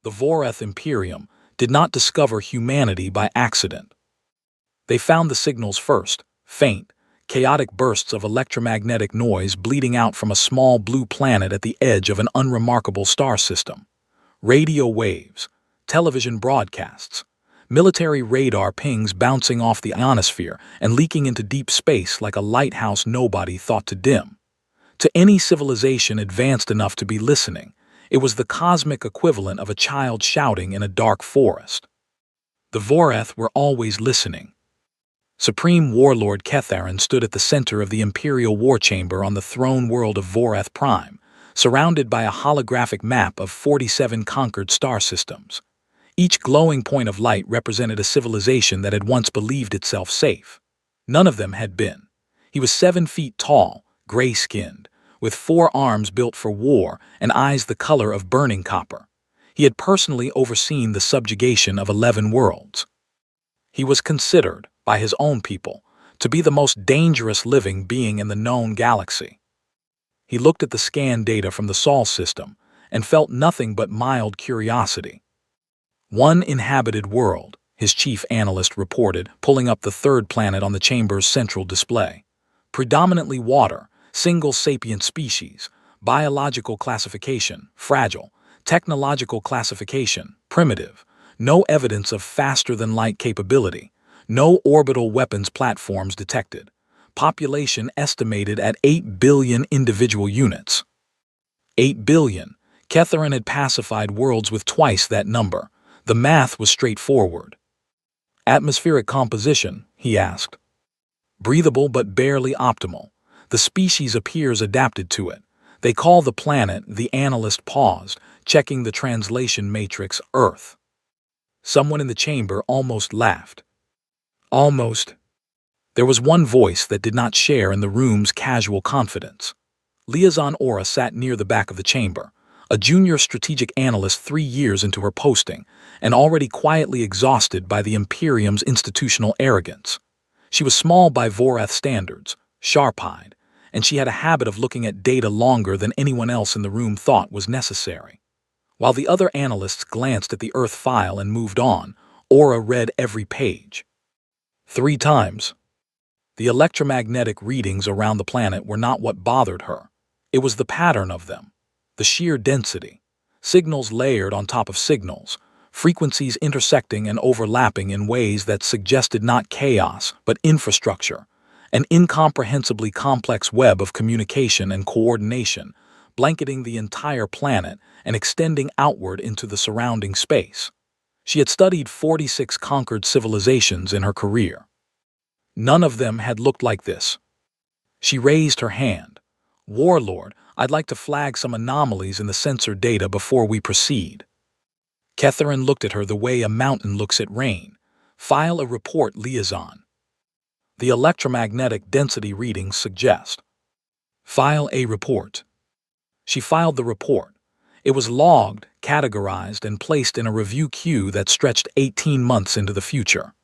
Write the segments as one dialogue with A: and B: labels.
A: The Voreth Imperium did not discover humanity by accident. They found the signals first, faint, chaotic bursts of electromagnetic noise bleeding out from a small blue planet at the edge of an unremarkable star system. Radio waves, television broadcasts, military radar pings bouncing off the ionosphere and leaking into deep space like a lighthouse nobody thought to dim. To any civilization advanced enough to be listening, it was the cosmic equivalent of a child shouting in a dark forest. The Voreth were always listening. Supreme Warlord Ketharin stood at the center of the Imperial War Chamber on the throne world of Voreth Prime, surrounded by a holographic map of 47 conquered star systems. Each glowing point of light represented a civilization that had once believed itself safe. None of them had been. He was 7 feet tall, gray-skinned, with 4 arms built for war and eyes the color of burning copper. He had personally overseen the subjugation of 11 worlds. He was considered, by his own people, to be the most dangerous living being in the known galaxy. He looked at the scan data from the Sol system and felt nothing but mild curiosity. One inhabited world, his chief analyst reported, pulling up the 3rd planet on the chamber's central display. Predominantly water, single sapient species, biological classification, fragile, technological classification, primitive, no evidence of faster-than-light capability, no orbital weapons platforms detected, population estimated at 8 billion individual units. 8 billion. Ketharin had pacified worlds with twice that number. The math was straightforward. Atmospheric composition, he asked. Breathable but barely optimal. The species appears adapted to it. They call the planet, the analyst paused, checking the translation matrix, Earth. Someone in the chamber almost laughed. Almost. There was one voice that did not share in the room's casual confidence. Liaison Aura sat near the back of the chamber, a junior strategic analyst 3 years into her posting, and already quietly exhausted by the Imperium's institutional arrogance. She was small by Voreth standards, sharp-eyed, and she had a habit of looking at data longer than anyone else in the room thought was necessary. While the other analysts glanced at the Earth file and moved on, Aura read every page. 3 times. The electromagnetic readings around the planet were not what bothered her. It was the pattern of them, the sheer density, signals layered on top of signals, frequencies intersecting and overlapping in ways that suggested not chaos but infrastructure, an incomprehensibly complex web of communication and coordination, blanketing the entire planet and extending outward into the surrounding space. She had studied 46 conquered civilizations in her career. None of them had looked like this. She raised her hand. Warlord, I'd like to flag some anomalies in the sensor data before we proceed. Ketharin looked at her the way a mountain looks at rain. File a report, Liaison. The electromagnetic density readings suggest. File a report. She filed the report. It was logged, categorized, and placed in a review queue that stretched 18 months into the future.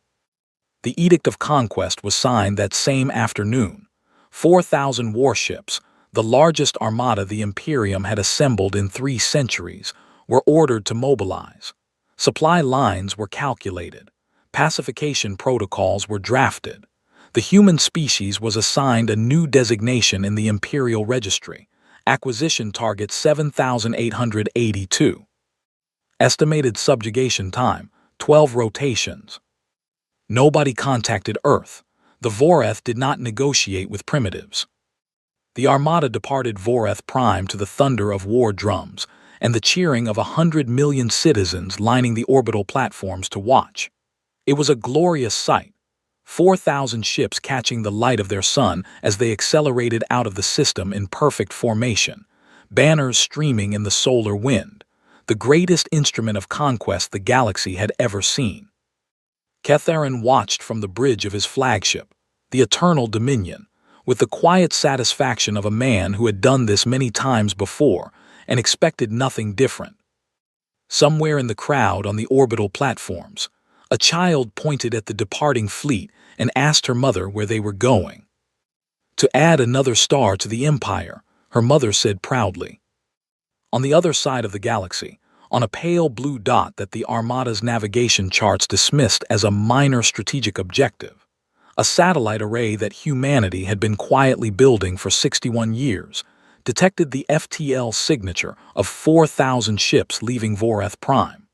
A: The Edict of Conquest was signed that same afternoon. 4,000 warships, the largest armada the Imperium had assembled in 3 centuries, were ordered to mobilize. Supply lines were calculated. Pacification protocols were drafted. The human species was assigned a new designation in the Imperial Registry. Acquisition target 7,882. Estimated subjugation time, 12 rotations. Nobody contacted Earth. The Voreth did not negotiate with primitives. The Armada departed Voreth Prime to the thunder of war drums and the cheering of 100 million citizens lining the orbital platforms to watch. It was a glorious sight. 4,000 ships catching the light of their sun as they accelerated out of the system in perfect formation, banners streaming in the solar wind, the greatest instrument of conquest the galaxy had ever seen. Ketharin watched from the bridge of his flagship, the Eternal Dominion, with the quiet satisfaction of a man who had done this many times before and expected nothing different. Somewhere in the crowd on the orbital platforms, a child pointed at the departing fleet and asked her mother where they were going. To add another star to the Empire, her mother said proudly. On the other side of the galaxy, on a pale blue dot that the Armada's navigation charts dismissed as a minor strategic objective, a satellite array that humanity had been quietly building for 61 years, detected the FTL signature of 4,000 ships leaving Voreth Prime.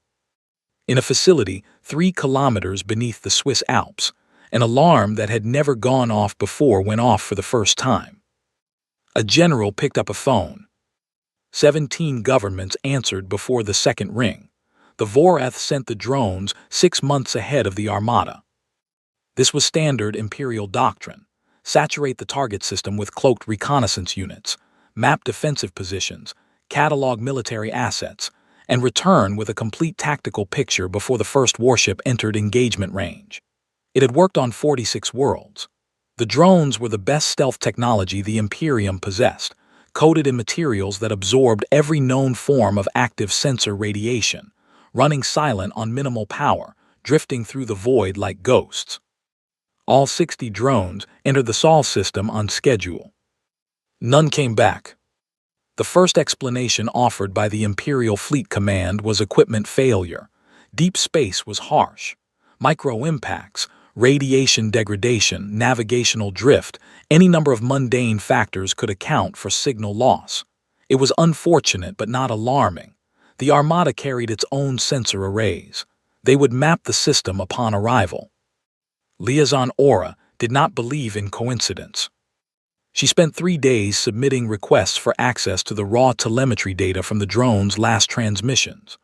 A: In a facility 3 kilometers beneath the Swiss Alps, an alarm that had never gone off before went off for the first time. A general picked up a phone. 17 governments answered before the second ring. The Voreth sent the drones 6 months ahead of the Armada. This was standard Imperial doctrine: saturate the target system with cloaked reconnaissance units, map defensive positions, catalog military assets, and return with a complete tactical picture before the first warship entered engagement range. It had worked on 46 worlds. The drones were the best stealth technology the Imperium possessed, coated in materials that absorbed every known form of active sensor radiation, running silent on minimal power, drifting through the void like ghosts. All 60 drones entered the Sol system on schedule. None came back. The first explanation offered by the Imperial Fleet Command was equipment failure. Deep space was harsh. Micro-impacts, radiation degradation, navigational drift, any number of mundane factors could account for signal loss. It was unfortunate but not alarming. The Armada carried its own sensor arrays. They would map the system upon arrival. Liaison Aura did not believe in coincidence. She spent 3 days submitting requests for access to the raw telemetry data from the drone's last transmissions.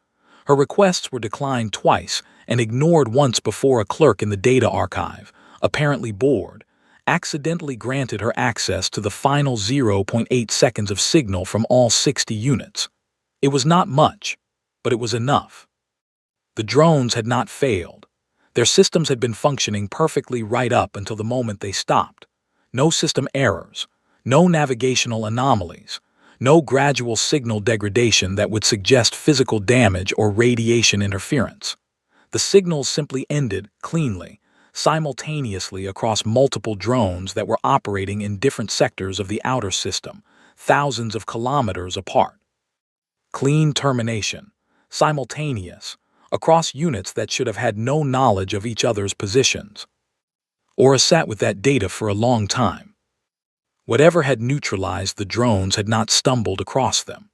A: Her requests were declined twice and ignored once before a clerk in the data archive, apparently bored, accidentally granted her access to the final 0.8 seconds of signal from all 60 units. It was not much, but it was enough. The drones had not failed. Their systems had been functioning perfectly right up until the moment they stopped. No system errors, no navigational anomalies, no gradual signal degradation that would suggest physical damage or radiation interference. The signals simply ended cleanly, simultaneously across multiple drones that were operating in different sectors of the outer system, thousands of kilometers apart. Clean termination, simultaneous, across units that should have had no knowledge of each other's positions. Aura sat with that data for a long time. Whatever had neutralized the drones had not stumbled across them.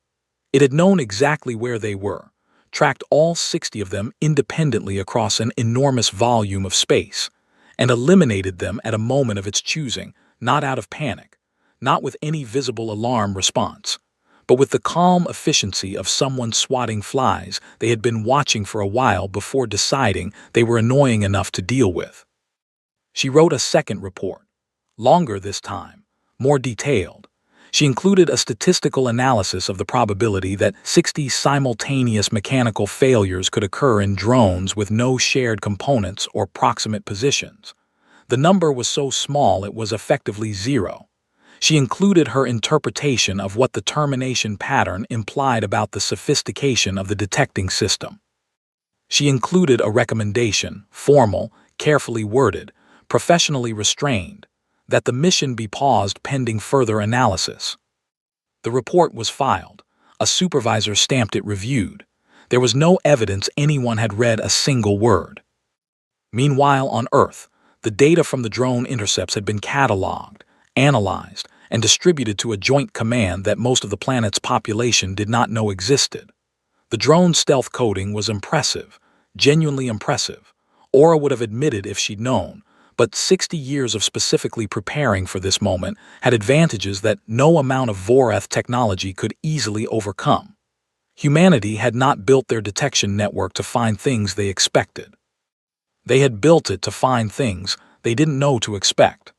A: It had known exactly where they were, tracked all 60 of them independently across an enormous volume of space, and eliminated them at a moment of its choosing, not out of panic, not with any visible alarm response, but with the calm efficiency of someone swatting flies they had been watching for a while before deciding they were annoying enough to deal with. She wrote a second report, longer this time, more detailed. She included a statistical analysis of the probability that 60 simultaneous mechanical failures could occur in drones with no shared components or proximate positions. The number was so small it was effectively zero. She included her interpretation of what the termination pattern implied about the sophistication of the detecting system. She included a recommendation, formal, carefully worded, professionally restrained, that the mission be paused pending further analysis. The report was filed. A supervisor stamped it reviewed. There was no evidence anyone had read a single word. Meanwhile, on Earth, the data from the drone intercepts had been cataloged, analyzed, and distributed to a joint command that most of the planet's population did not know existed. The drone's stealth coding was impressive, genuinely impressive. Aura would have admitted if she'd known, but 60 years of specifically preparing for this moment had advantages that no amount of Voreth technology could easily overcome. Humanity had not built their detection network to find things they expected. They had built it to find things they didn't know to expect.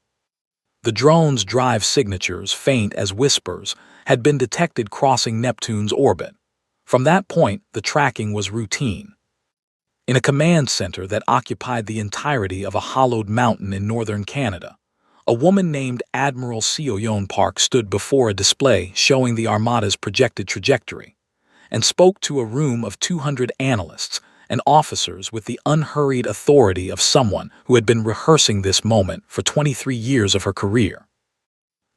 A: The drone's drive signatures, faint as whispers, had been detected crossing Neptune's orbit. From that point, the tracking was routine. In a command center that occupied the entirety of a hollowed mountain in northern Canada, a woman named Admiral Sioyon Park stood before a display showing the Armada's projected trajectory, and spoke to a room of 200 analysts and officers with the unhurried authority of someone who had been rehearsing this moment for 23 years of her career.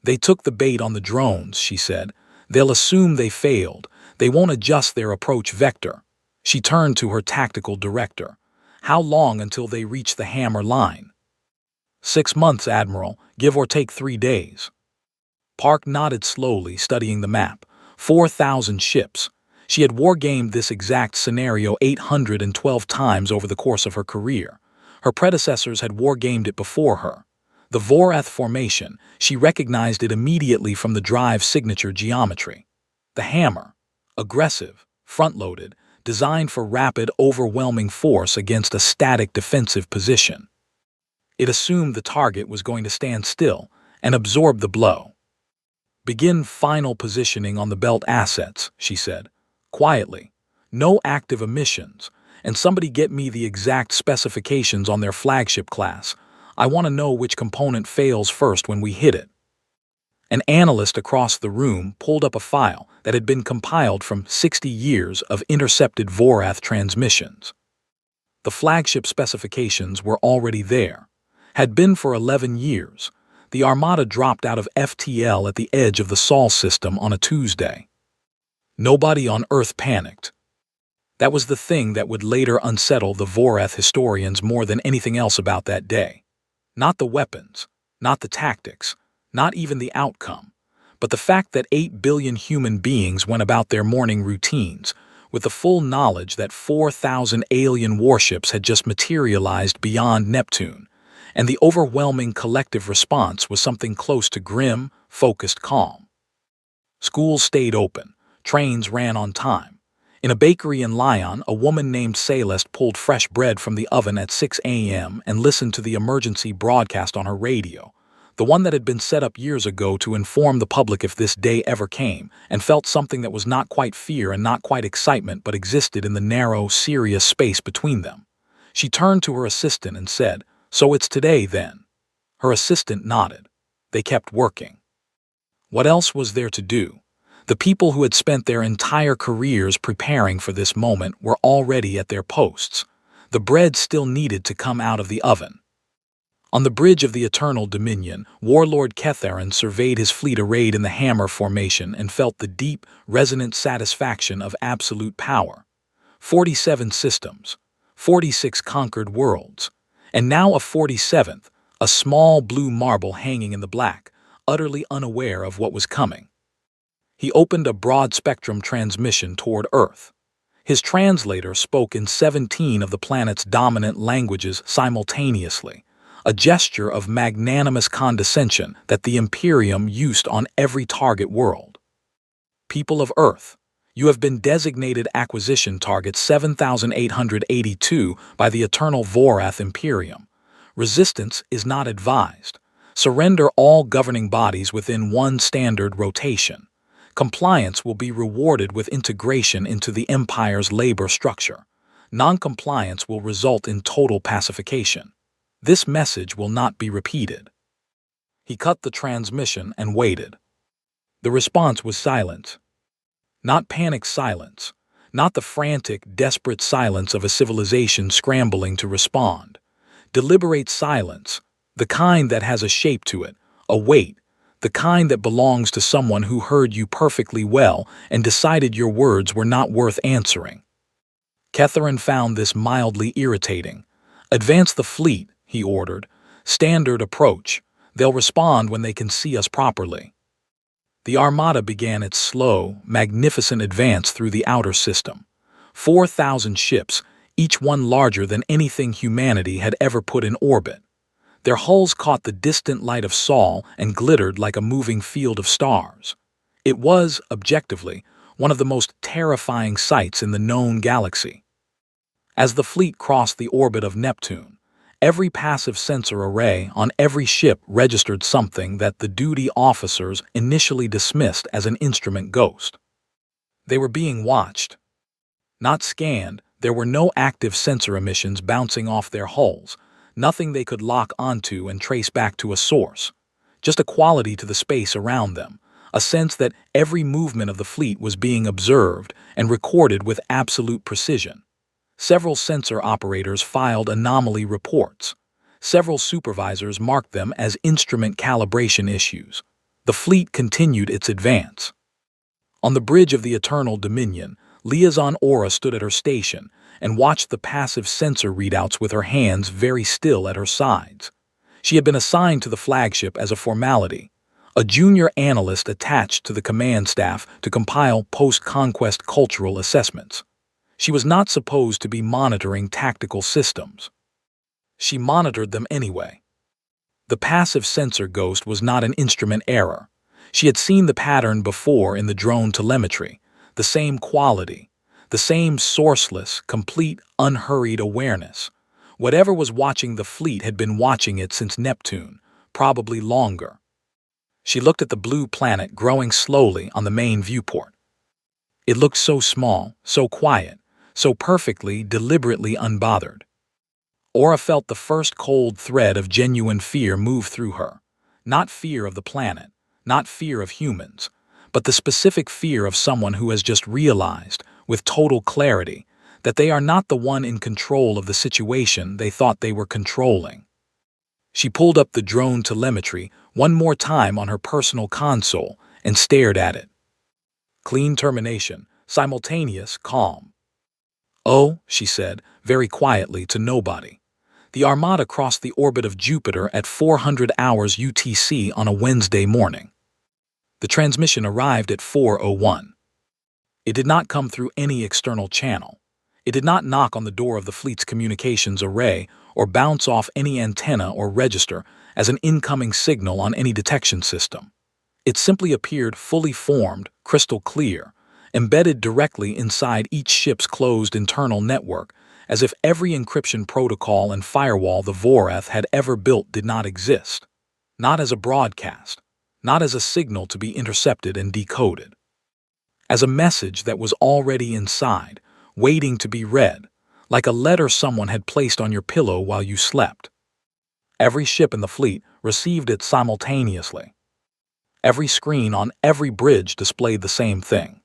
A: "They took the bait on the drones," she said. "They'll assume they failed. They won't adjust their approach vector. She turned to her tactical director. "How long until they reach the Hammer Line?" "6 months, Admiral, give or take 3 days. Park nodded slowly, studying the map. 4,000 ships. She had wargamed this exact scenario 812 times over the course of her career. Her predecessors had wargamed it before her. The Vorath formation, she recognized it immediately from the drive signature geometry. The Hammer, aggressive, front-loaded, designed for rapid, overwhelming force against a static defensive position. It assumed the target was going to stand still and absorb the blow. "Begin final positioning on the belt assets," she said, quietly. "No active emissions, and somebody get me the exact specifications on their flagship class. I want to know which component fails first when we hit it." An analyst across the room pulled up a file that had been compiled from 60 years of intercepted Vorath transmissions. The flagship specifications were already there, had been for 11 years. The Armada dropped out of FTL at the edge of the Sol system on a Tuesday. Nobody on Earth panicked. That was the thing that would later unsettle the Vorath historians more than anything else about that day. Not the weapons, not the tactics, not even the outcome, but the fact that 8 billion human beings went about their morning routines with the full knowledge that 4,000 alien warships had just materialized beyond Neptune, and the overwhelming collective response was something close to grim, focused calm. Schools stayed open, trains ran on time. In a bakery in Lyon, a woman named Celeste pulled fresh bread from the oven at 6 a.m. and listened to the emergency broadcast on her radio, the one that had been set up years ago to inform the public if this day ever came, and felt something that was not quite fear and not quite excitement but existed in the narrow, serious space between them. She turned to her assistant and said, "So it's today, then?" Her assistant nodded. They kept working. What else was there to do? The people who had spent their entire careers preparing for this moment were already at their posts. The bread still needed to come out of the oven. On the bridge of the Eternal Dominion, Warlord Ketharin surveyed his fleet arrayed in the Hammer formation and felt the deep, resonant satisfaction of absolute power. 47 systems, 46 conquered worlds, and now a 47th, a small blue marble hanging in the black, utterly unaware of what was coming. He opened a broad-spectrum transmission toward Earth. His translator spoke in 17 of the planet's dominant languages simultaneously, a gesture of magnanimous condescension that the Imperium used on every target world. "People of Earth, you have been designated acquisition target 7882 by the Eternal Vorath Imperium. Resistance is not advised. Surrender all governing bodies within one standard rotation. Compliance will be rewarded with integration into the Empire's labor structure. Non-compliance will result in total pacification. This message will not be repeated." He cut the transmission and waited. The response was silent. Not panic silence, not the frantic, desperate silence of a civilization scrambling to respond. Deliberate silence, the kind that has a shape to it, a weight, the kind that belongs to someone who heard you perfectly well and decided your words were not worth answering. Ketharin found this mildly irritating. "Advance the fleet," he ordered. "Standard approach. They'll respond when they can see us properly." The Armada began its slow, magnificent advance through the outer system. 4,000 ships, each one larger than anything humanity had ever put in orbit. Their hulls caught the distant light of Sol and glittered like a moving field of stars. It was, objectively, one of the most terrifying sights in the known galaxy. As the fleet crossed the orbit of Neptune, every passive sensor array on every ship registered something that the duty officers initially dismissed as an instrument ghost. They were being watched. Not scanned, there were no active sensor emissions bouncing off their hulls, nothing they could lock onto and trace back to a source. Just a quality to the space around them, a sense that every movement of the fleet was being observed and recorded with absolute precision. Several sensor operators filed anomaly reports. Several supervisors marked them as instrument calibration issues. The fleet continued its advance. On the bridge of the Eternal Dominion, Liaison Aura stood at her station and watched the passive sensor readouts with her hands very still at her sides. She had been assigned to the flagship as a formality, a junior analyst attached to the command staff to compile post-conquest cultural assessments. She was not supposed to be monitoring tactical systems. She monitored them anyway. The passive sensor ghost was not an instrument error. She had seen the pattern before in the drone telemetry, the same quality, the same sourceless, complete, unhurried awareness. Whatever was watching the fleet had been watching it since Neptune, probably longer. She looked at the blue planet growing slowly on the main viewport. It looked so small, so quiet, so perfectly, deliberately unbothered. Aura felt the first cold thread of genuine fear move through her. Not fear of the planet, not fear of humans, but the specific fear of someone who has just realized, with total clarity, that they are not the one in control of the situation they thought they were controlling. She pulled up the drone telemetry one more time on her personal console and stared at it. Clean termination, simultaneous, calm. "Oh," she said, very quietly to nobody. The Armada crossed the orbit of Jupiter at 400 hours UTC on a Wednesday morning. The transmission arrived at 4:01. It did not come through any external channel. It did not knock on the door of the fleet's communications array or bounce off any antenna or register as an incoming signal on any detection system. It simply appeared fully formed, crystal clear, embedded directly inside each ship's closed internal network, as if every encryption protocol and firewall the Vorath had ever built did not exist. Not as a broadcast, not as a signal to be intercepted and decoded. As a message that was already inside, waiting to be read, like a letter someone had placed on your pillow while you slept. Every ship in the fleet received it simultaneously. Every screen on every bridge displayed the same thing.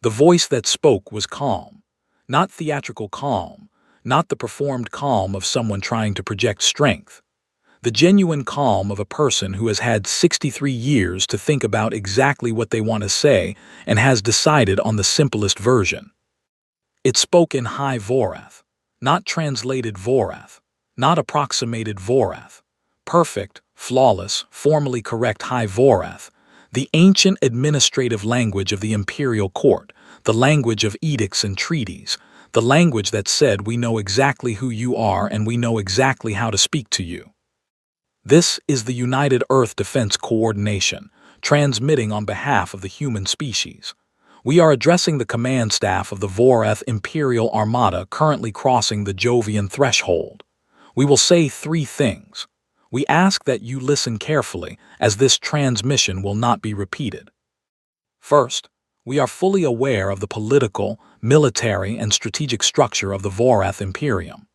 A: The voice that spoke was calm, not theatrical calm, not the performed calm of someone trying to project strength. The genuine calm of a person who has had 63 years to think about exactly what they want to say and has decided on the simplest version. It spoke in High Vorath, not translated Vorath, not approximated Vorath. Perfect, flawless, formally correct High Vorath, the ancient administrative language of the imperial court, the language of edicts and treaties, the language that said we know exactly who you are and we know exactly how to speak to you. This is the United Earth Defense Coordination, transmitting on behalf of the human species. We are addressing the command staff of the Vorath Imperial Armada currently crossing the Jovian threshold. We will say 3 things. We ask that you listen carefully, as this transmission will not be repeated. First, we are fully aware of the political, military, and strategic structure of the Vorath Imperium.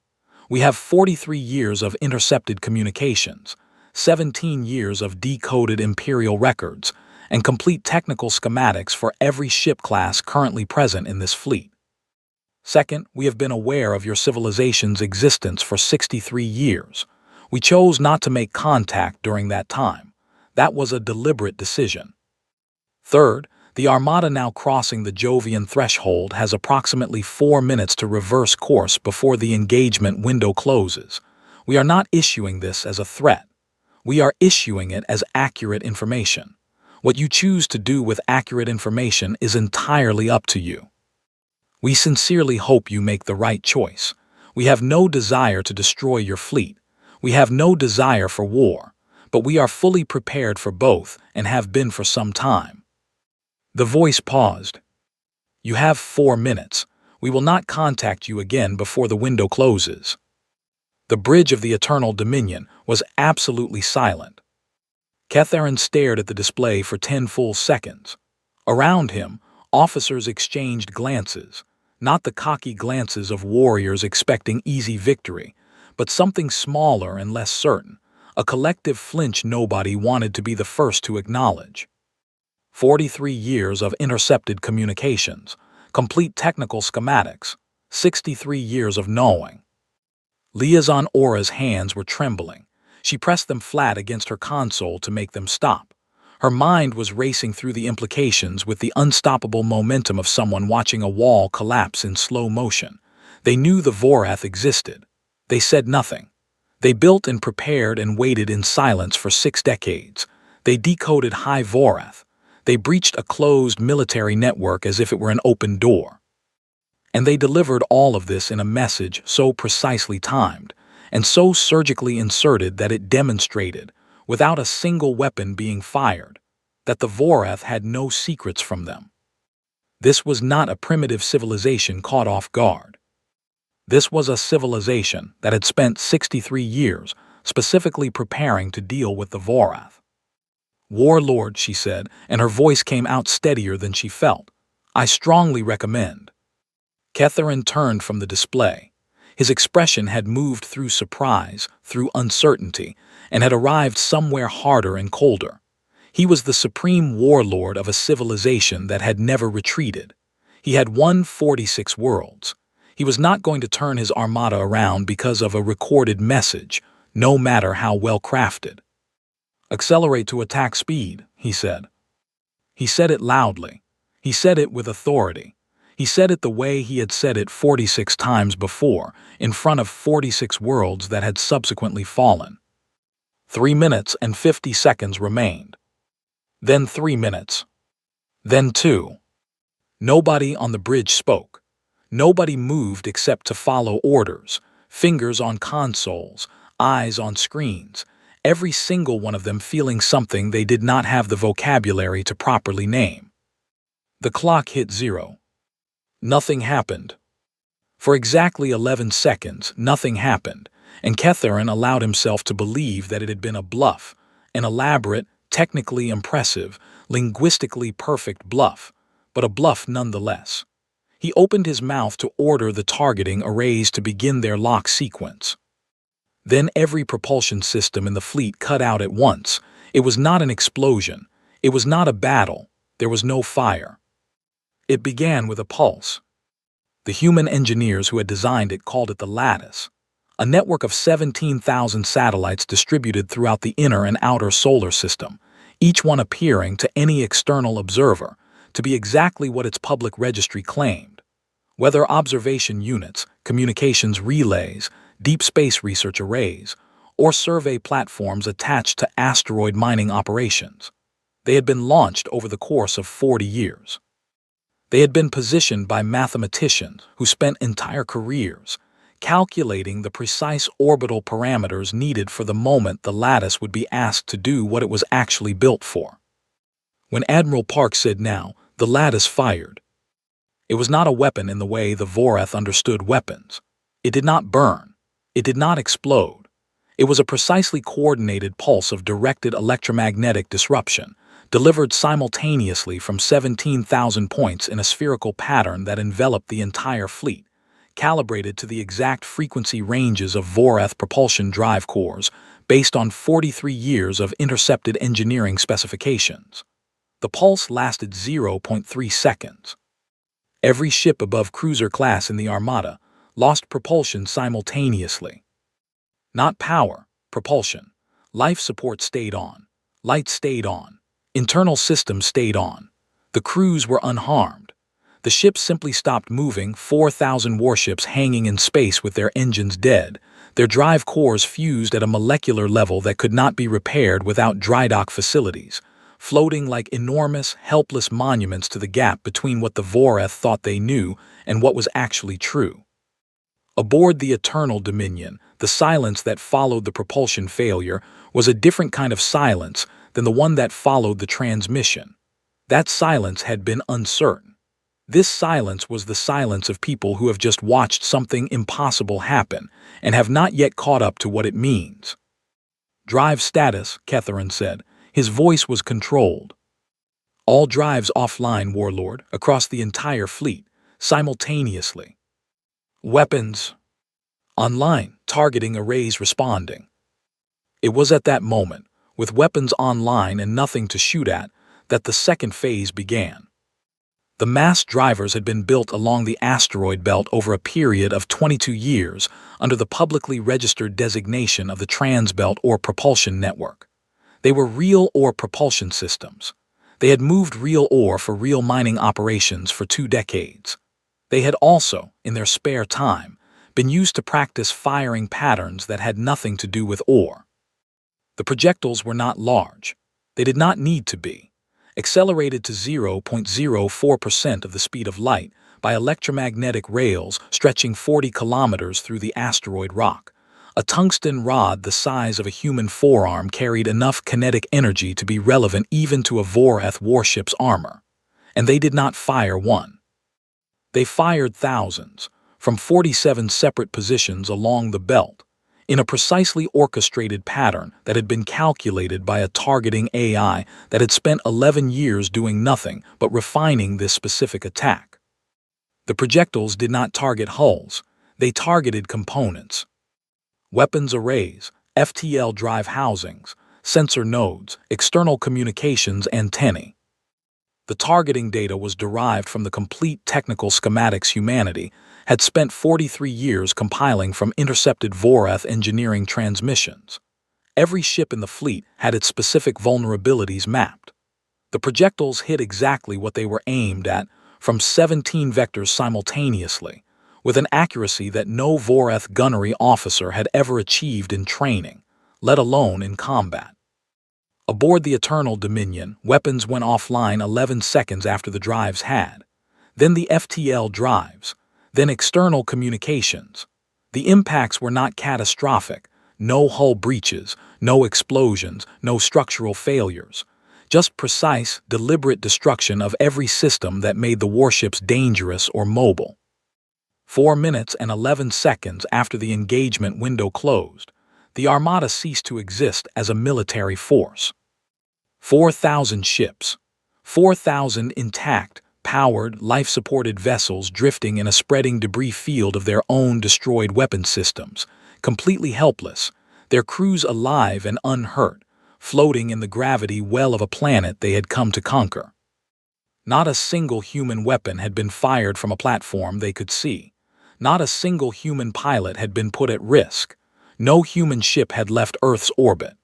A: We have 43 years of intercepted communications, 17 years of decoded imperial records, and complete technical schematics for every ship class currently present in this fleet. Second, we have been aware of your civilization's existence for 63 years. We chose not to make contact during that time. That was a deliberate decision. Third, the Armada now crossing the Jovian threshold has approximately 4 minutes to reverse course before the engagement window closes. We are not issuing this as a threat. We are issuing it as accurate information. What you choose to do with accurate information is entirely up to you. We sincerely hope you make the right choice. We have no desire to destroy your fleet. We have no desire for war, but we are fully prepared for both and have been for some time. The voice paused. You have 4 minutes. We will not contact you again before the window closes. The bridge of the Eternal Dominion was absolutely silent. Ketharin stared at the display for 10 full seconds. Around him, officers exchanged glances, not the cocky glances of warriors expecting easy victory, but something smaller and less certain, a collective flinch nobody wanted to be the first to acknowledge. 43 years of intercepted communications, complete technical schematics, 63 years of knowing. Liaison Aura's hands were trembling. She pressed them flat against her console to make them stop. Her mind was racing through the implications with the unstoppable momentum of someone watching a wall collapse in slow motion. They knew the Vorath existed. They said nothing. They built and prepared and waited in silence for 6 decades. They decoded High Vorath. They breached a closed military network as if it were an open door. And they delivered all of this in a message so precisely timed and so surgically inserted that it demonstrated, without a single weapon being fired, that the Vorath had no secrets from them. This was not a primitive civilization caught off guard. This was a civilization that had spent 63 years specifically preparing to deal with the Vorath. "Warlord," she said, and her voice came out steadier than she felt. "I strongly recommend." Ketharin turned from the display. His expression had moved through surprise, through uncertainty, and had arrived somewhere harder and colder. He was the supreme warlord of a civilization that had never retreated. He had won 46 worlds. He was not going to turn his armada around because of a recorded message, no matter how well crafted. "Accelerate to attack speed," he said. He said it loudly. He said it with authority. He said it the way he had said it 46 times before, in front of 46 worlds that had subsequently fallen. 3 minutes and 50 seconds remained. Then 3 minutes. Then 2. Nobody on the bridge spoke. Nobody moved except to follow orders, fingers on consoles, eyes on screens, every single one of them feeling something they did not have the vocabulary to properly name. The clock hit 0. Nothing happened. For exactly 11 seconds, nothing happened, and Ketharin allowed himself to believe that it had been a bluff, an elaborate, technically impressive, linguistically perfect bluff, but a bluff nonetheless. He opened his mouth to order the targeting arrays to begin their lock sequence. Then every propulsion system in the fleet cut out at once. It was not an explosion. It was not a battle. There was no fire. It began with a pulse. The human engineers who had designed it called it the lattice, a network of 17,000 satellites distributed throughout the inner and outer solar system, each one appearing to any external observer to be exactly what its public registry claimed. Whether observation units, communications relays, deep space research arrays, or survey platforms attached to asteroid mining operations, they had been launched over the course of 40 years. They had been positioned by mathematicians who spent entire careers calculating the precise orbital parameters needed for the moment the lattice would be asked to do what it was actually built for. When Admiral Park said now, the lattice fired. It was not a weapon in the way the Vorath understood weapons. It did not burn. It did not explode. It was a precisely coordinated pulse of directed electromagnetic disruption, delivered simultaneously from 17,000 points in a spherical pattern that enveloped the entire fleet, calibrated to the exact frequency ranges of Vorath propulsion drive cores based on 43 years of intercepted engineering specifications. The pulse lasted 0.3 seconds. Every ship above cruiser class in the Armada lost propulsion simultaneously. Not power, propulsion. Life support stayed on. Lights stayed on. Internal systems stayed on. The crews were unharmed. The ships simply stopped moving, 4,000 warships hanging in space with their engines dead, their drive cores fused at a molecular level that could not be repaired without dry dock facilities, floating like enormous, helpless monuments to the gap between what the Vorath thought they knew and what was actually true. Aboard the Eternal Dominion, the silence that followed the propulsion failure was a different kind of silence than the one that followed the transmission. That silence had been uncertain. This silence was the silence of people who have just watched something impossible happen and have not yet caught up to what it means. "Drive status," Ketharin said. His voice was controlled. "All drives offline, Warlord, across the entire fleet, simultaneously. Weapons online, targeting arrays responding." It was at that moment, with weapons online and nothing to shoot at, that the second phase began. The mass drivers had been built along the asteroid belt over a period of 22 years under the publicly registered designation of the Transbelt or Propulsion Network. They were real ore propulsion systems. They had moved real ore for real mining operations for 2 decades. They had also, in their spare time, been used to practice firing patterns that had nothing to do with ore. The projectiles were not large. They did not need to be. Accelerated to 0.04% of the speed of light by electromagnetic rails stretching 40 kilometers through the asteroid rock. A tungsten rod the size of a human forearm carried enough kinetic energy to be relevant even to a Vorath warship's armor. And they did not fire one. They fired thousands, from 47 separate positions along the belt, in a precisely orchestrated pattern that had been calculated by a targeting AI that had spent 11 years doing nothing but refining this specific attack. The projectiles did not target hulls, they targeted components. Weapons arrays, FTL drive housings, sensor nodes, external communications antennae. The targeting data was derived from the complete technical schematics humanity had spent 43 years compiling from intercepted Vorath engineering transmissions. Every ship in the fleet had its specific vulnerabilities mapped. The projectiles hit exactly what they were aimed at from 17 vectors simultaneously, with an accuracy that no Vorath gunnery officer had ever achieved in training, let alone in combat. Aboard the Eternal Dominion, weapons went offline 11 seconds after the drives had. Then the FTL drives. Then external communications. The impacts were not catastrophic. No hull breaches, no explosions, no structural failures. Just precise, deliberate destruction of every system that made the warships dangerous or mobile. 4 minutes and 11 seconds after the engagement window closed, the Armada ceased to exist as a military force. 4,000 ships, 4,000 intact, powered, life-supported vessels drifting in a spreading debris field of their own destroyed weapon systems, completely helpless, their crews alive and unhurt, floating in the gravity well of a planet they had come to conquer. Not a single human weapon had been fired from a platform they could see. Not a single human pilot had been put at risk. No human ship had left Earth's orbit.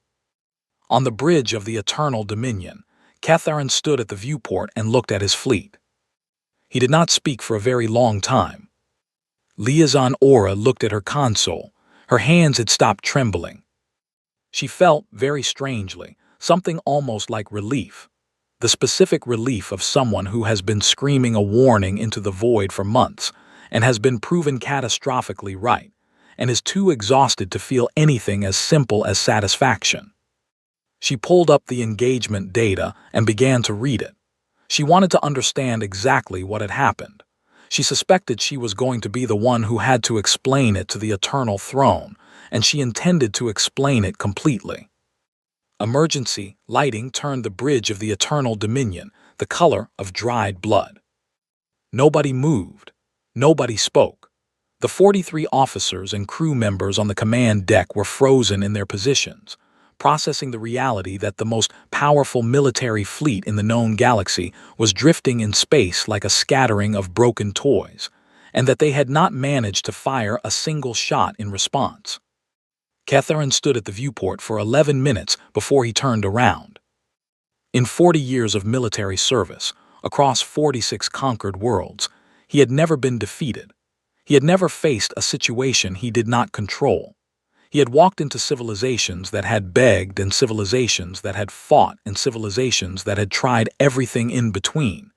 A: On the bridge of the Eternal Dominion, Catharin stood at the viewport and looked at his fleet. He did not speak for a very long time. Liaison Aura looked at her console. Her hands had stopped trembling. She felt, very strangely, something almost like relief. The specific relief of someone who has been screaming a warning into the void for months and has been proven catastrophically right, and is too exhausted to feel anything as simple as satisfaction. She pulled up the engagement data and began to read it. She wanted to understand exactly what had happened. She suspected she was going to be the one who had to explain it to the Eternal Throne, and she intended to explain it completely. Emergency lighting turned the bridge of the Eternal Dominion the color of dried blood. Nobody moved. Nobody spoke. The 43 officers and crew members on the command deck were frozen in their positions, processing the reality that the most powerful military fleet in the known galaxy was drifting in space like a scattering of broken toys, and that they had not managed to fire a single shot in response. Catharin stood at the viewport for 11 minutes before he turned around. In 40 years of military service, across 46 conquered worlds, he had never been defeated. He had never faced a situation he did not control. He had walked into civilizations that had begged and civilizations that had fought and civilizations that had tried everything in between,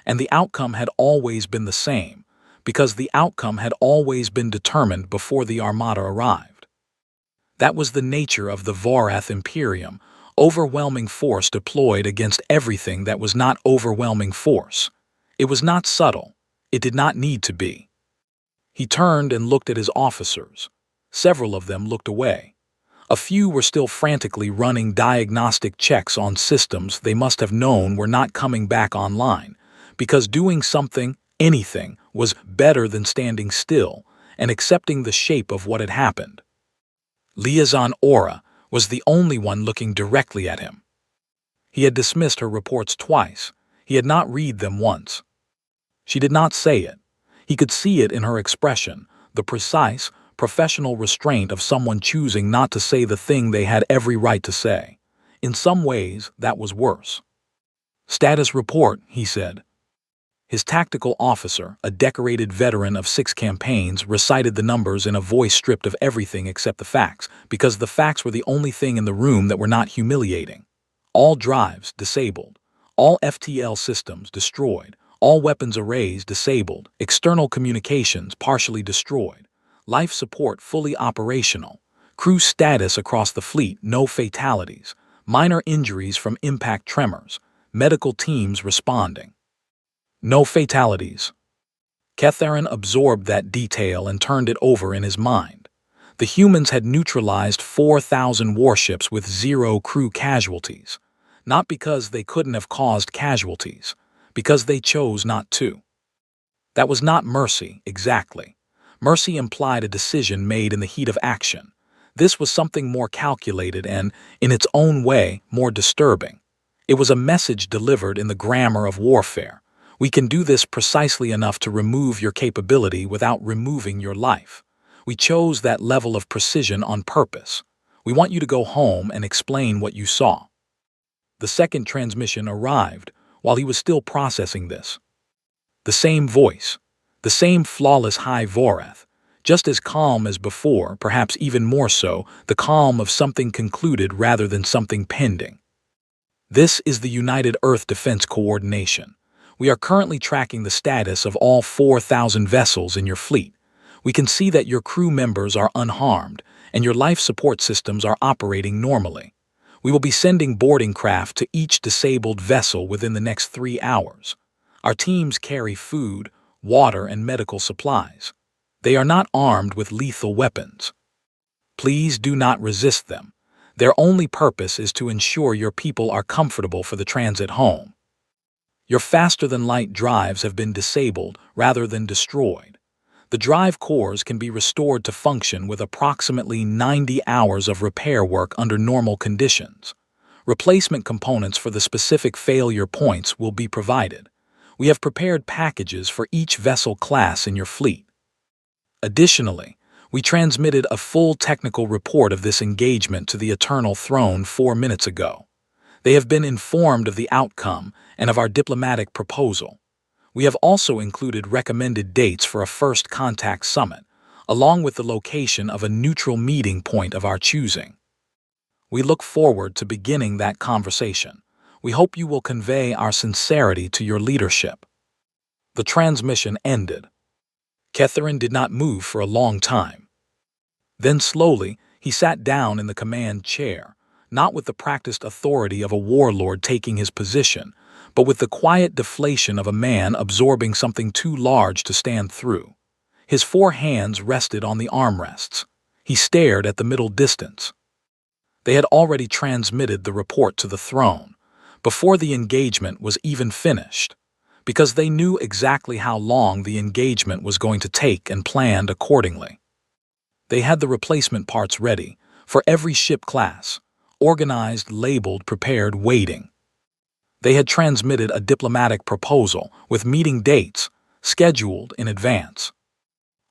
A: and the outcome had always been the same, because the outcome had always been determined before the Armada arrived. That was the nature of the Vorath Imperium, overwhelming force deployed against everything that was not overwhelming force. It was not subtle. It did not need to be. He turned and looked at his officers. Several of them looked away. A few were still frantically running diagnostic checks on systems they must have known were not coming back online, because doing something, anything, was better than standing still and accepting the shape of what had happened. Liaison Aura was the only one looking directly at him. He had dismissed her reports twice. He had not read them once. She did not say it. He could see it in her expression, the precise, professional restraint of someone choosing not to say the thing they had every right to say. In some ways, that was worse. "Status report," he said. His tactical officer, a decorated veteran of 6 campaigns, recited the numbers in a voice stripped of everything except the facts, because the facts were the only thing in the room that were not humiliating. All drives disabled. All FTL systems destroyed. All weapons arrays disabled. External communications partially destroyed. Life support fully operational. Crew status across the fleet, no fatalities. Minor injuries from impact tremors. Medical teams responding. No fatalities. Catharin absorbed that detail and turned it over in his mind. The humans had neutralized 4,000 warships with 0 crew casualties. Not because they couldn't have caused casualties, because they chose not to. That was not mercy, exactly. Mercy implied a decision made in the heat of action. This was something more calculated and, in its own way, more disturbing. It was a message delivered in the grammar of warfare. We can do this precisely enough to remove your capability without removing your life. We chose that level of precision on purpose. We want you to go home and explain what you saw. The second transmission arrived while he was still processing this. The same voice, the same flawless high Vorath, just as calm as before, perhaps even more so, the calm of something concluded rather than something pending. This is the United Earth Defense Coordination. We are currently tracking the status of all 4,000 vessels in your fleet. We can see that your crew members are unharmed and your life support systems are operating normally. We will be sending boarding craft to each disabled vessel within the next 3 hours. Our teams carry food, water, and medical supplies. They are not armed with lethal weapons. Please do not resist them. Their only purpose is to ensure your people are comfortable for the transit home. Your faster-than-light drives have been disabled rather than destroyed. The drive cores can be restored to function with approximately 90 hours of repair work under normal conditions. Replacement components for the specific failure points will be provided. We have prepared packages for each vessel class in your fleet. Additionally, we transmitted a full technical report of this engagement to the Eternal Throne 4 minutes ago. They have been informed of the outcome and of our diplomatic proposal. We have also included recommended dates for a first contact summit, along with the location of a neutral meeting point of our choosing. We look forward to beginning that conversation. We hope you will convey our sincerity to your leadership. The transmission ended. Catharin did not move for a long time. Then slowly, he sat down in the command chair, not with the practiced authority of a warlord taking his position, but with the quiet deflation of a man absorbing something too large to stand through. His 4 hands rested on the armrests. He stared at the middle distance. They had already transmitted the report to the throne, before the engagement was even finished, because they knew exactly how long the engagement was going to take and planned accordingly. They had the replacement parts ready, for every ship class, organized, labeled, prepared, waiting. They had transmitted a diplomatic proposal with meeting dates, scheduled in advance.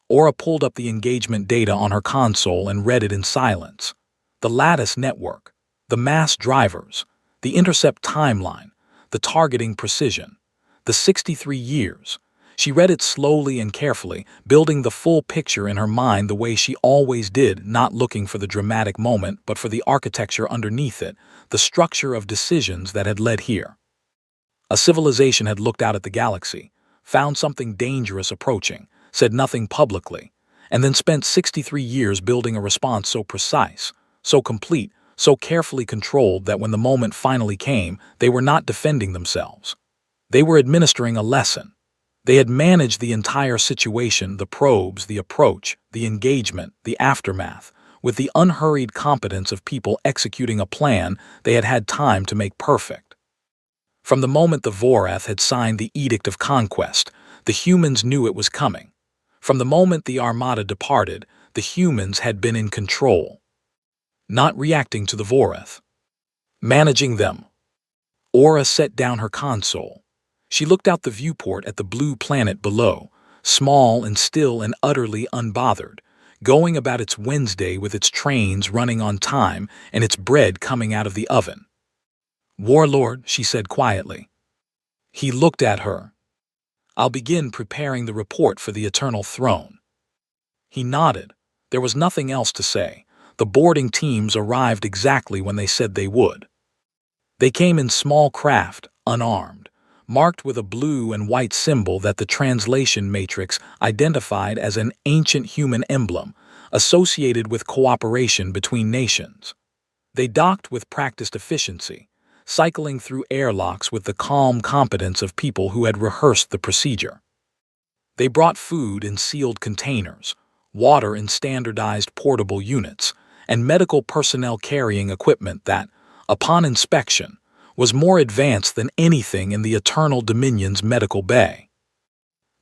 A: Aura pulled up the engagement data on her console and read it in silence. The lattice network, the mass drivers, the intercept timeline, the targeting precision, the 63 years. She read it slowly and carefully, building the full picture in her mind the way she always did, not looking for the dramatic moment, but for the architecture underneath it, the structure of decisions that had led here. A civilization had looked out at the galaxy, found something dangerous approaching, said nothing publicly, and then spent 63 years building a response so precise, so complete, so carefully controlled that when the moment finally came, they were not defending themselves. They were administering a lesson. They had managed the entire situation, the probes, the approach, the engagement, the aftermath, with the unhurried competence of people executing a plan they had had time to make perfect. From the moment the Vorath had signed the Edict of Conquest, the humans knew it was coming. From the moment the Armada departed, the humans had been in control. Not reacting to the Vorath. Managing them. Aura set down her console. She looked out the viewport at the blue planet below, small and still and utterly unbothered, going about its Wednesday with its trains running on time and its bread coming out of the oven. Warlord, she said quietly. He looked at her. I'll begin preparing the report for the Eternal Throne. He nodded. There was nothing else to say. The boarding teams arrived exactly when they said they would. They came in small craft, unarmed, marked with a blue and white symbol that the translation matrix identified as an ancient human emblem associated with cooperation between nations. They docked with practiced efficiency, cycling through airlocks with the calm competence of people who had rehearsed the procedure. They brought food in sealed containers, water in standardized portable units, and medical personnel carrying equipment that, upon inspection, was more advanced than anything in the Eternal Dominion's medical bay.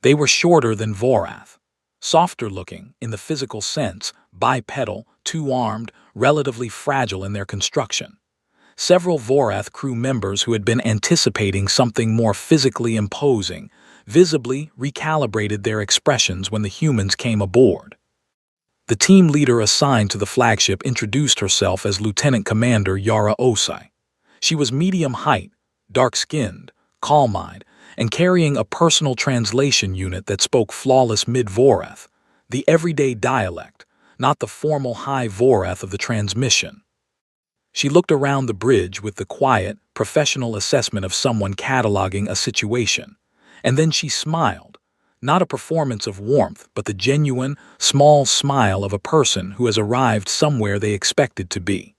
A: They were shorter than Vorath, softer-looking in the physical sense, bipedal, two-armed, relatively fragile in their construction. Several Vorath crew members who had been anticipating something more physically imposing visibly recalibrated their expressions when the humans came aboard. The team leader assigned to the flagship introduced herself as Lieutenant Commander Yara Osai. She was medium height, dark-skinned, calm-eyed, and carrying a personal translation unit that spoke flawless Mid-Vorath, the everyday dialect, not the formal High Vorath of the transmission. She looked around the bridge with the quiet, professional assessment of someone cataloging a situation, and then she smiled, not a performance of warmth, but the genuine, small smile of a person who has arrived somewhere they expected to be.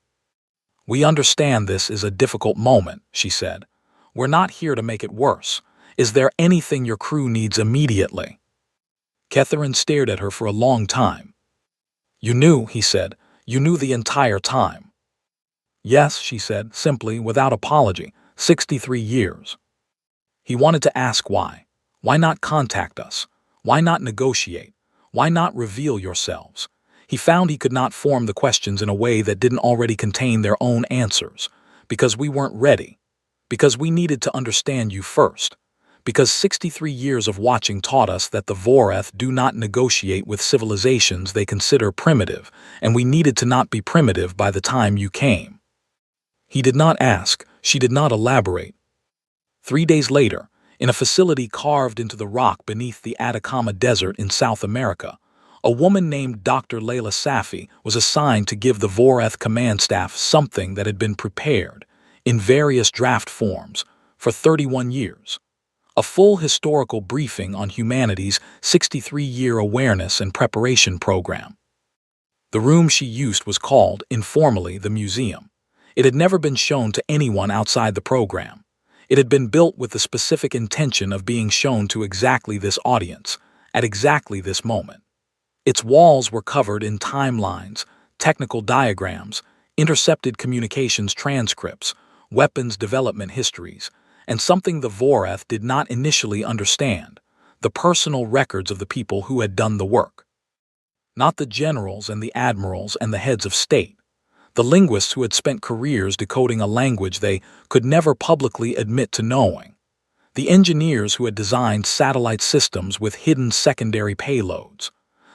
A: We understand this is a difficult moment, she said. We're not here to make it worse. Is there anything your crew needs immediately? Catherine stared at her for a long time. You knew, he said. You knew the entire time. Yes, she said, simply, without apology. 63 years. He wanted to ask why. Why not contact us? Why not negotiate? Why not reveal yourselves? He found he could not form the questions in a way that didn't already contain their own answers. Because we weren't ready. Because we needed to understand you first. Because 63 years of watching taught us that the Vorath do not negotiate with civilizations they consider primitive, and we needed to not be primitive by the time you came. He did not ask, she did not elaborate. 3 days later, in a facility carved into the rock beneath the Atacama Desert in South America, a woman named Dr. Layla Safi was assigned to give the Vorath command staff something that had been prepared, in various draft forms, for 31 years. A full historical briefing on humanity's 63-year awareness and preparation program. The room she used was called, informally, the museum. It had never been shown to anyone outside the program. It had been built with the specific intention of being shown to exactly this audience, at exactly this moment. Its walls were covered in timelines, technical diagrams, intercepted communications transcripts, weapons development histories, and something the Vorath did not initially understand, the personal records of the people who had done the work. Not the generals and the admirals and the heads of state, the linguists who had spent careers decoding a language they could never publicly admit to knowing, the engineers who had designed satellite systems with hidden secondary payloads,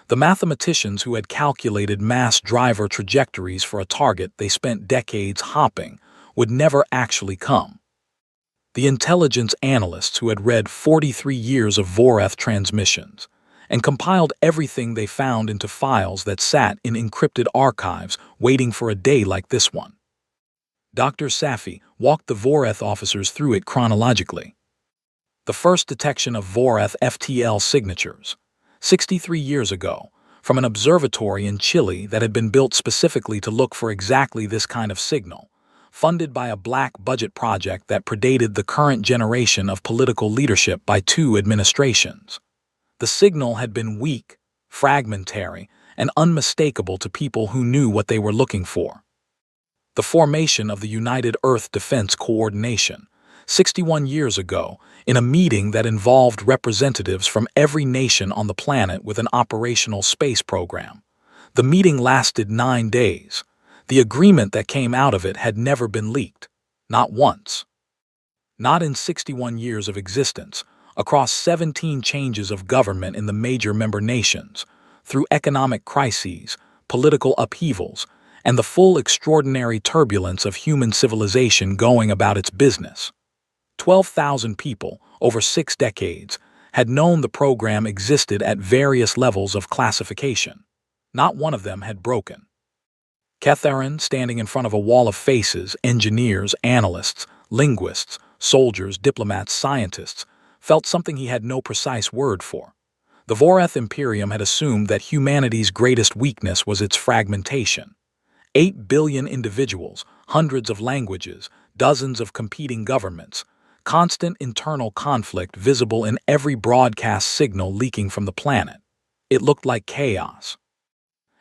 A: the mathematicians who had calculated mass driver trajectories for a target they spent decades hopping would never actually come. The intelligence analysts who had read 43 years of Vorath transmissions and compiled everything they found into files that sat in encrypted archives waiting for a day like this one. Dr. Safi walked the Vorath officers through it chronologically. The first detection of Vorath FTL signatures, 63 years ago, from an observatory in Chile that had been built specifically to look for exactly this kind of signal, funded by a black budget project that predated the current generation of political leadership by 2 administrations. The signal had been weak, fragmentary, and unmistakable to people who knew what they were looking for. The formation of the United Earth Defense Coordination, 61 years ago, in a meeting that involved representatives from every nation on the planet with an operational space program. The meeting lasted 9 days. The agreement that came out of it had never been leaked, not once. Not in 61 years of existence, across 17 changes of government in the major member nations, through economic crises, political upheavals, and the full extraordinary turbulence of human civilization going about its business. 12,000 people, over 6 decades, had known the program existed at various levels of classification. Not one of them had broken. Catherine, standing in front of a wall of faces, engineers, analysts, linguists, soldiers, diplomats, scientists, felt something he had no precise word for. The Voreth Imperium had assumed that humanity's greatest weakness was its fragmentation. 8 billion individuals, hundreds of languages, dozens of competing governments, constant internal conflict visible in every broadcast signal leaking from the planet. It looked like chaos.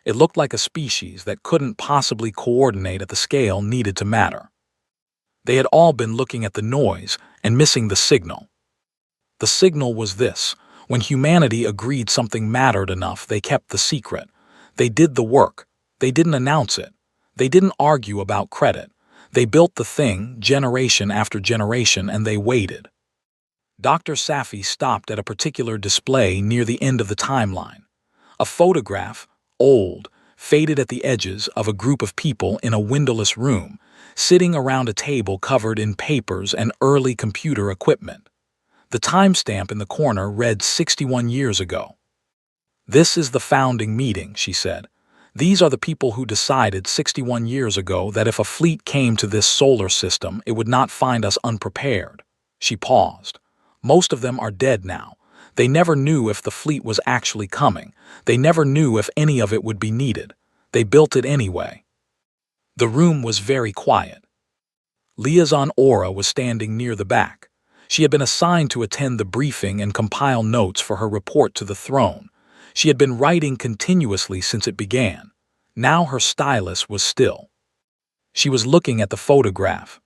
A: It looked like a species that couldn't possibly coordinate at the scale needed to matter. They had all been looking at the noise and missing the signal. The signal was this: when humanity agreed something mattered enough, they kept the secret. They did the work. They didn't announce it. They didn't argue about credit. They built the thing generation after generation, and they waited. Dr. SCI-FI stopped at a particular display near the end of the timeline. A photograph, old, faded at the edges, of a group of people in a windowless room, sitting around a table covered in papers and early computer equipment. The timestamp in the corner read 61 years ago. "This is the founding meeting," she said. "These are the people who decided 61 years ago that if a fleet came to this solar system, it would not find us unprepared." She paused. "Most of them are dead now. They never knew if the fleet was actually coming. They never knew if any of it would be needed. They built it anyway." The room was very quiet. Liaison Aura was standing near the back. She had been assigned to attend the briefing and compile notes for her report to the throne. She had been writing continuously since it began. Now her stylus was still. She was looking at the photograph.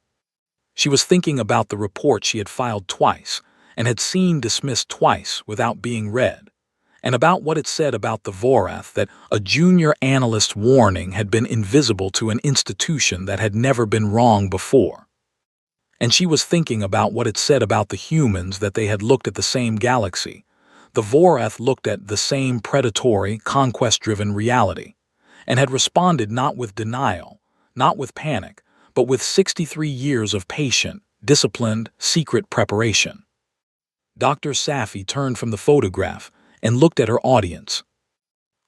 A: She was thinking about the report she had filed twice, and had seen dismissed twice without being read, and about what it said about the Voreth, that a junior analyst's warning had been invisible to an institution that had never been wrong before. And she was thinking about what it said about the humans, that they had looked at the same galaxy. The Voreth looked at the same predatory, conquest-driven reality, and had responded not with denial, not with panic, but with 63 years of patient, disciplined, secret preparation. Dr. SCI-FI turned from the photograph and looked at her audience.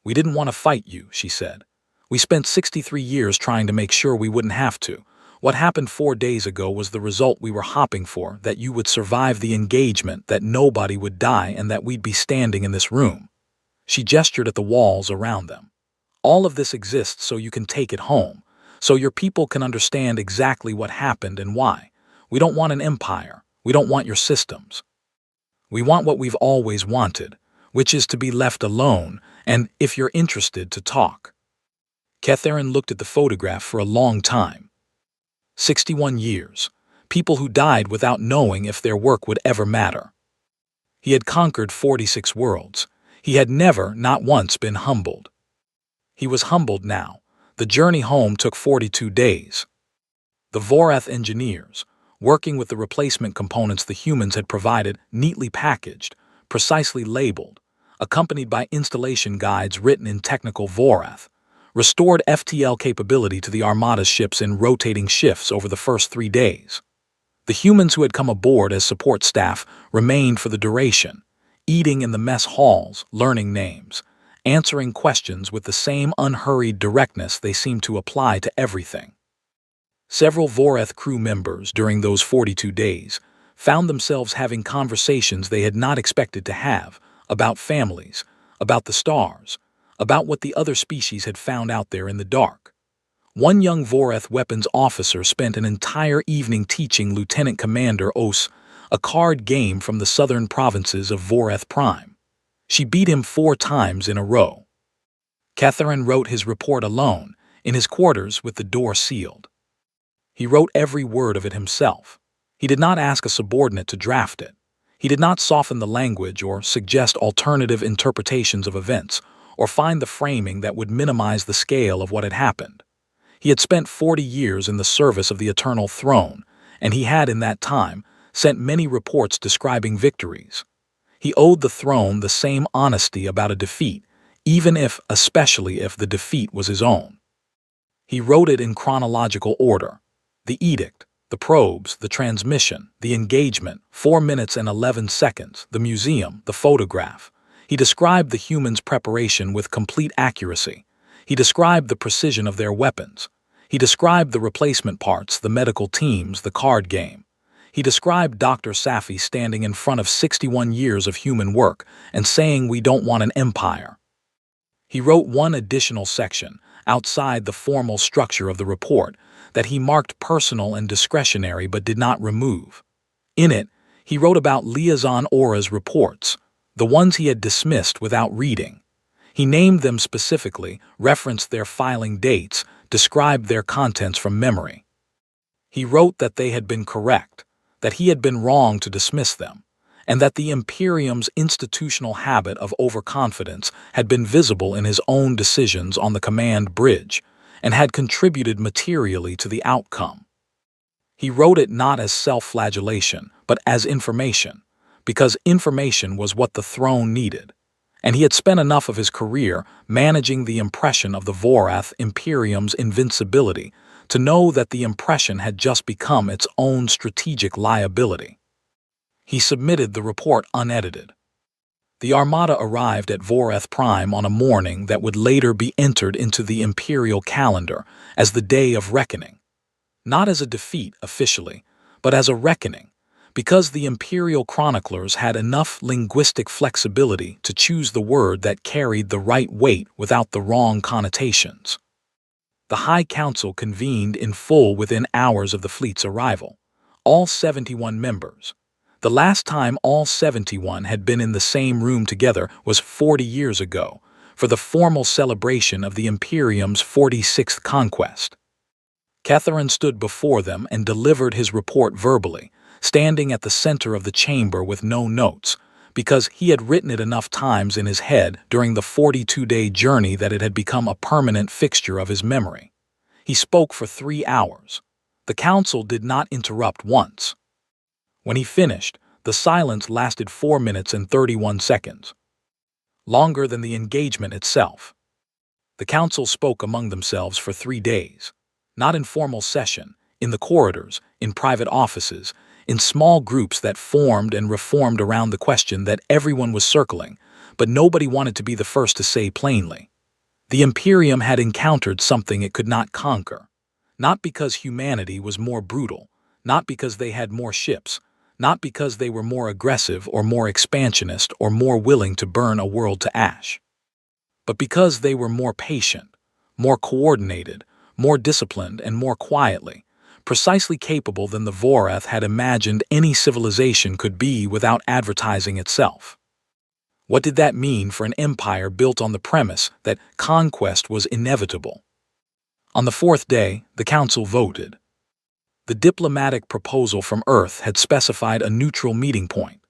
A: "We didn't want to fight you," she said. "We spent 63 years trying to make sure we wouldn't have to. What happened 4 days ago was the result we were hopping for, that you would survive the engagement, that nobody would die, and that we'd be standing in this room." She gestured at the walls around them. "All of this exists so you can take it home, so your people can understand exactly what happened and why. We don't want an empire. We don't want your systems. We want what we've always wanted, which is to be left alone, and, if you're interested, to talk." Catherine looked at the photograph for a long time. 61 years. People who died without knowing if their work would ever matter. He had conquered 46 worlds. He had never, not once, been humbled. He was humbled now. The journey home took 42 days. The Voreth engineers, working with the replacement components the humans had provided, neatly packaged, precisely labeled, accompanied by installation guides written in technical Voreth, restored FTL capability to the Armada's ships in rotating shifts over the first 3 days. The humans who had come aboard as support staff remained for the duration, eating in the mess halls, learning names, answering questions with the same unhurried directness they seemed to apply to everything. Several Voreth crew members during those 42 days found themselves having conversations they had not expected to have, about families, about the stars, about what the other species had found out there in the dark. One young Voreth weapons officer spent an entire evening teaching Lieutenant Commander Os a card game from the southern provinces of Voreth Prime. She beat him 4 times in a row. Catherine wrote his report alone, in his quarters with the door sealed. He wrote every word of it himself. He did not ask a subordinate to draft it. He did not soften the language or suggest alternative interpretations of events, or find the framing that would minimize the scale of what had happened. He had spent 40 years in the service of the Eternal Throne, and he had, in that time, sent many reports describing victories. He owed the throne the same honesty about a defeat, even if, especially if, the defeat was his own. He wrote it in chronological order. The edict, the probes, the transmission, the engagement, 4 minutes and 11 seconds, the museum, the photograph. He described the humans' preparation with complete accuracy. He described the precision of their weapons. He described the replacement parts, the medical teams, the card game. He described Dr. Safi standing in front of 61 years of human work and saying, "We don't want an empire." He wrote one additional section, outside the formal structure of the report, that he marked personal and discretionary but did not remove. In it, he wrote about Liaison Aura's reports, the ones he had dismissed without reading. He named them specifically, referenced their filing dates, described their contents from memory. He wrote that they had been correct, that he had been wrong to dismiss them, and that the Imperium's institutional habit of overconfidence had been visible in his own decisions on the command bridge and had contributed materially to the outcome. He wrote it not as self-flagellation, but as information, because information was what the throne needed, and he had spent enough of his career managing the impression of the Vorath Imperium's invincibility to know that the impression had just become its own strategic liability. He submitted the report unedited. The Armada arrived at Vorath Prime on a morning that would later be entered into the Imperial calendar as the Day of Reckoning. Not as a defeat officially, but as a reckoning, because the Imperial chroniclers had enough linguistic flexibility to choose the word that carried the right weight without the wrong connotations. The High Council convened in full within hours of the fleet's arrival, all 71 members. The last time all 71 had been in the same room together was 40 years ago, for the formal celebration of the Imperium's 46th conquest. Catharin stood before them and delivered his report verbally, standing at the center of the chamber with no notes, because he had written it enough times in his head during the 42-day journey that it had become a permanent fixture of his memory. He spoke for 3 hours. The council did not interrupt once. When he finished, the silence lasted 4 minutes and 31 seconds, longer than the engagement itself. The council spoke among themselves for 3 days, not in formal session, in the corridors, in private offices, in small groups that formed and reformed around the question that everyone was circling, but nobody wanted to be the first to say plainly. The Imperium had encountered something it could not conquer, not because humanity was more brutal, not because they had more ships, not because they were more aggressive or more expansionist or more willing to burn a world to ash, but because they were more patient, more coordinated, more disciplined, and more quietly, precisely capable than the Vorath had imagined any civilization could be without advertising itself. What did that mean for an empire built on the premise that conquest was inevitable? On the 4th day, the council voted. The diplomatic proposal from Earth had specified a neutral meeting point,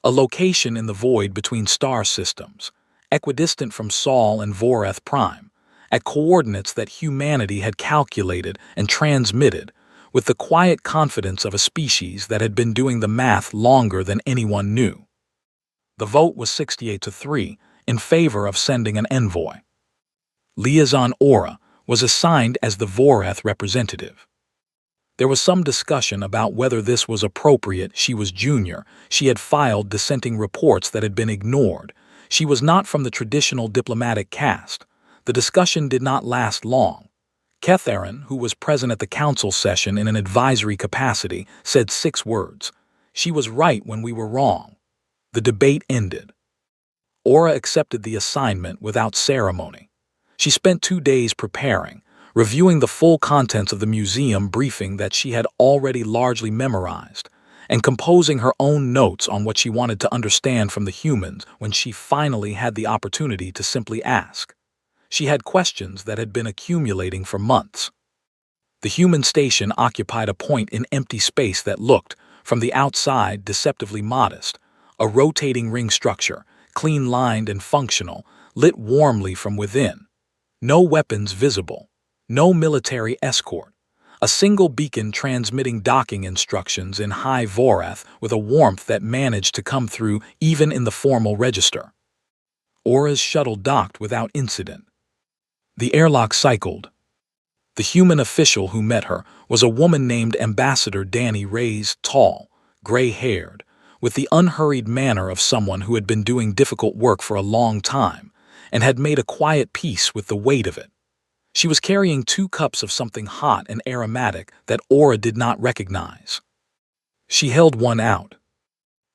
A: a location in the void between star systems, equidistant from Sol and Vorath Prime, at coordinates that humanity had calculated and transmitted with the quiet confidence of a species that had been doing the math longer than anyone knew. The vote was 68-3 in favor of sending an envoy. Liaison Aura was assigned as the Vorath representative. There was some discussion about whether this was appropriate. She was junior. She had filed dissenting reports that had been ignored. She was not from the traditional diplomatic caste. The discussion did not last long. Catharin, who was present at the council session in an advisory capacity, said 6 words. She was right when we were wrong. The debate ended. Aura accepted the assignment without ceremony. She spent 2 days preparing, reviewing the full contents of the museum briefing that she had already largely memorized, and composing her own notes on what she wanted to understand from the humans when she finally had the opportunity to simply ask. She had questions that had been accumulating for months. The human station occupied a point in empty space that looked, from the outside, deceptively modest, a rotating ring structure, clean-lined and functional, lit warmly from within. No weapons visible, no military escort, a single beacon transmitting docking instructions in High Vorath with a warmth that managed to come through even in the formal register. Aura's shuttle docked without incident. The airlock cycled. The human official who met her was a woman named Ambassador Danny Reyes, tall, gray-haired, with the unhurried manner of someone who had been doing difficult work for a long time and had made a quiet peace with the weight of it. She was carrying 2 cups of something hot and aromatic that Aura did not recognize. She held one out.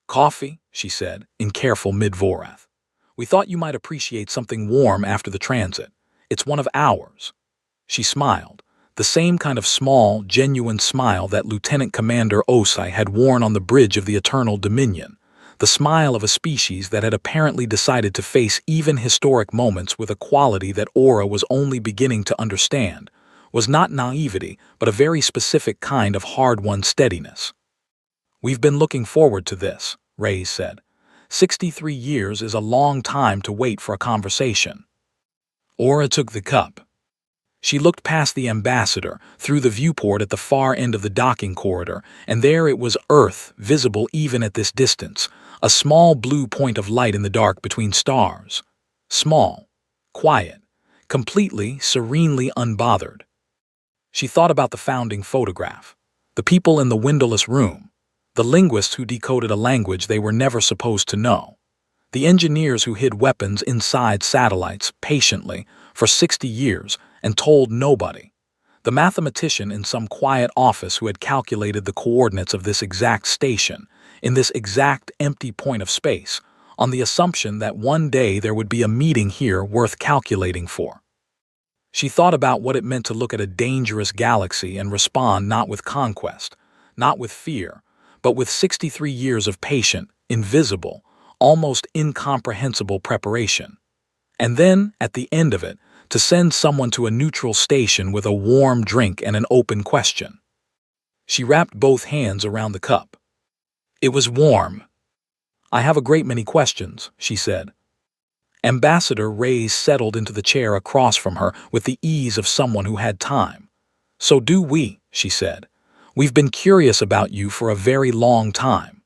A: "Coffee," she said, in careful mid-Vorath. "We thought you might appreciate something warm after the transit. It's one of ours." She smiled, the same kind of small, genuine smile that Lieutenant Commander Osai had worn on the bridge of the Eternal Dominion, the smile of a species that had apparently decided to face even historic moments with a quality that Aura was only beginning to understand, was not naivety, but a very specific kind of hard-won steadiness. "We've been looking forward to this," Reyes said. 63 years is a long time to wait for a conversation." Aura took the cup. She looked past the ambassador, through the viewport at the far end of the docking corridor, and there it was Earth, visible even at this distance, a small blue point of light in the dark between stars. Small, quiet, completely, serenely unbothered. She thought about the founding photograph, the people in the windowless room, the linguists who decoded a language they were never supposed to know, the engineers who hid weapons inside satellites patiently for 60 years and told nobody, the mathematician in some quiet office who had calculated the coordinates of this exact station, in this exact empty point of space, on the assumption that one day there would be a meeting here worth calculating for. She thought about what it meant to look at a dangerous galaxy and respond not with conquest, not with fear, but with 63 years of patient, invisible, almost incomprehensible preparation. And then, at the end of it, to send someone to a neutral station with a warm drink and an open question. She wrapped both hands around the cup. It was warm. "I have a great many questions," she said. Ambassador Reyes settled into the chair across from her with the ease of someone who had time. "So do we," she said. "We've been curious about you for a very long time."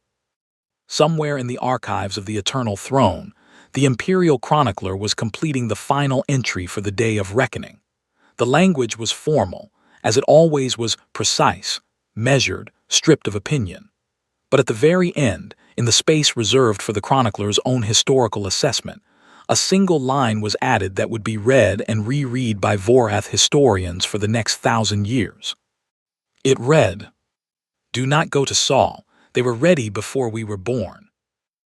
A: Somewhere in the archives of the Eternal Throne, the Imperial Chronicler was completing the final entry for the Day of Reckoning. The language was formal, as it always was, precise, measured, stripped of opinion. But at the very end, in the space reserved for the Chronicler's own historical assessment, a single line was added that would be read and reread by Vorath historians for the next 1,000 years. It read, "Do not go to Saul. They were ready before we were born."